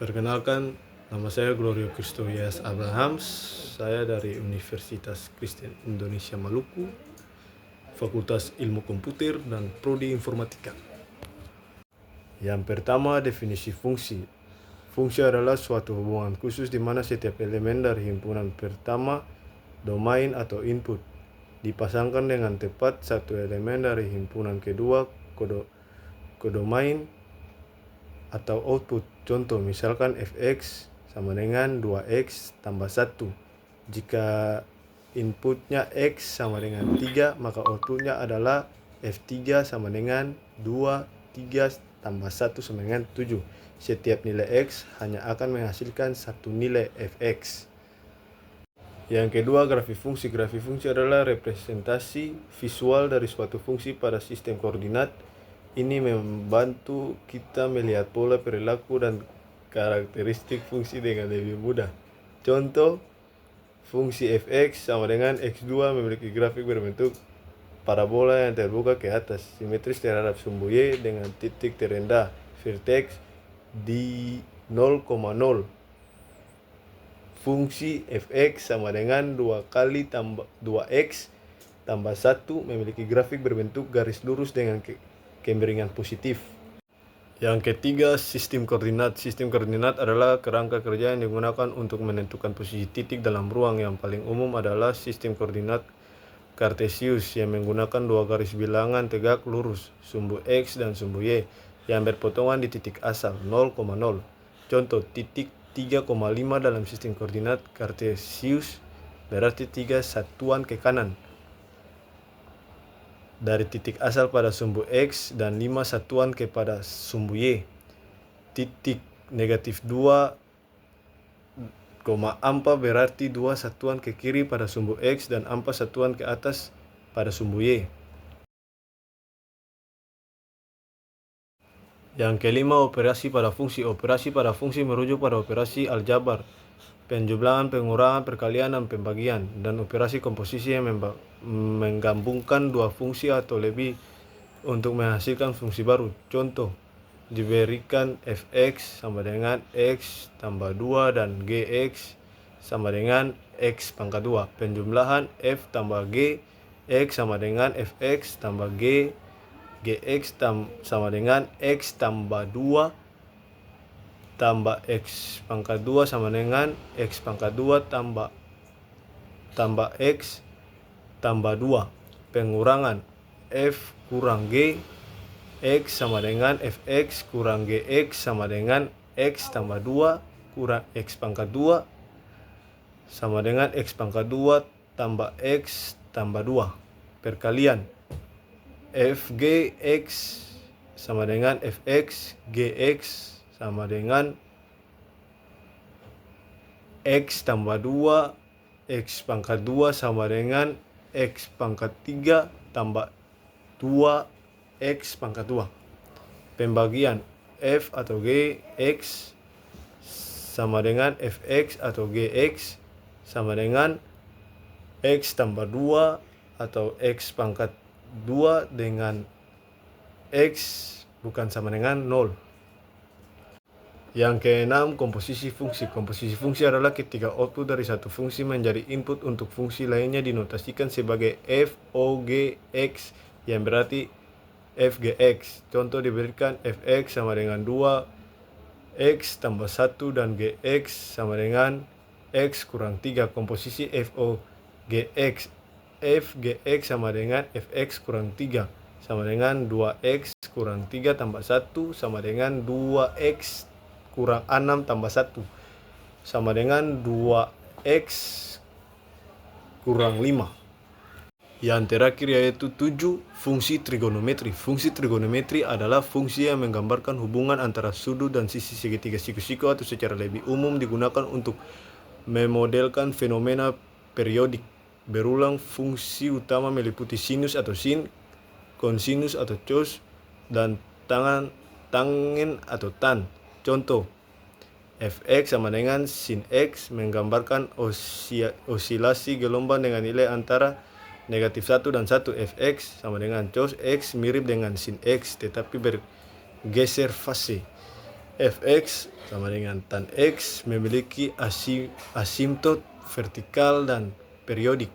Perkenalkan, nama saya Glorio Christovias Abrahams. Saya dari Universitas Kristen Indonesia Maluku, Fakultas Ilmu Komputer dan Prodi Informatika. Yang pertama, definisi fungsi. Fungsi adalah suatu hubungan khusus di mana setiap elemen dari himpunan pertama, domain atau input, dipasangkan dengan tepat satu elemen dari himpunan kedua ke domain atau output. Contoh, misalkan fx sama dengan 2x tambah 1. Jika inputnya x sama dengan 3, maka outputnya adalah f3 sama dengan 2, 3 tambah 1 sama dengan 7. Setiap nilai x hanya akan menghasilkan satu nilai fx. Yang kedua, grafik fungsi. Grafik fungsi adalah representasi visual dari suatu fungsi pada sistem koordinat. Ini membantu kita melihat pola perilaku dan karakteristik fungsi dengan lebih mudah. Contoh, fungsi fx sama dengan x2 memiliki grafik berbentuk parabola yang terbuka ke atas, simetris terhadap sumbu y dengan titik terendah vertex di 0,0. Fungsi fx sama dengan 2 kali 2x tambah 1 memiliki grafik berbentuk garis lurus dengan kemiringan positif. Yang ketiga, sistem koordinat. Sistem koordinat adalah kerangka kerja yang digunakan untuk menentukan posisi titik dalam ruang. Yang paling umum adalah sistem koordinat Cartesius yang menggunakan dua garis bilangan tegak lurus, sumbu x dan sumbu y, yang berpotongan di titik asal 0,0. Contoh, titik 3,5 dalam sistem koordinat Cartesius berarti 3 satuan ke kanan dari titik asal pada sumbu x dan 5 satuan kepada sumbu y. Titik negatif 2, ampa berarti 2 satuan ke kiri pada sumbu x dan 4 satuan ke atas pada sumbu y. Yang kelima, operasi pada fungsi. Operasi pada fungsi merujuk pada operasi aljabar, penjumlahan, pengurangan, perkalian, dan pembagian, dan operasi komposisi yang menggabungkan dua fungsi atau lebih untuk menghasilkan fungsi baru. Contoh, diberikan fx sama dengan x tambah 2 dan gx sama dengan x pangkat 2. Penjumlahan f tambah g, x sama dengan fx tambah g, gx sama dengan x tambah 2 tambah x pangkat 2 sama dengan x pangkat 2 tambah x tambah 2. Pengurangan f kurang g, x sama dengan fx kurang gx sama dengan x tambah 2 kurang x pangkat 2 sama dengan x pangkat 2 tambah x tambah 2. Perkalian fgx sama dengan fx, gx sama dengan x tambah 2, x pangkat 2 sama dengan x pangkat 3 tambah 2 x pangkat 2. Pembagian f atau g x sama dengan fx atau gx sama dengan x tambah 2 atau x pangkat 2 dengan x bukan sama dengan 0. Yang keenam, komposisi fungsi. Komposisi fungsi adalah ketika output dari satu fungsi menjadi input untuk fungsi lainnya dinotasikan sebagai f o g x yang berarti fgx. Contoh, diberikan fx sama dengan 2 x tambah 1 dan gx sama dengan x kurang 3. Komposisi f o gx. Fgx sama dengan fx kurang 3 sama dengan 2x kurang 3 tambah 1 sama dengan 2x kurang 6 tambah 1 sama dengan 2x kurang 5. Yang terakhir yaitu 7, fungsi trigonometri. Fungsi trigonometri adalah fungsi yang menggambarkan hubungan antara sudut dan sisi segitiga siku-siku atau secara lebih umum digunakan untuk memodelkan fenomena periodik berulang. Fungsi utama meliputi sinus atau sin, kosinus atau cos, dan tangen atau tan. Contoh, fx sama dengan sin x menggambarkan osilasi gelombang dengan nilai antara negatif 1 dan 1. Fx sama dengan cos x mirip dengan sin x tetapi bergeser fase. Fx sama dengan tan X memiliki asimtot vertikal dan periodik.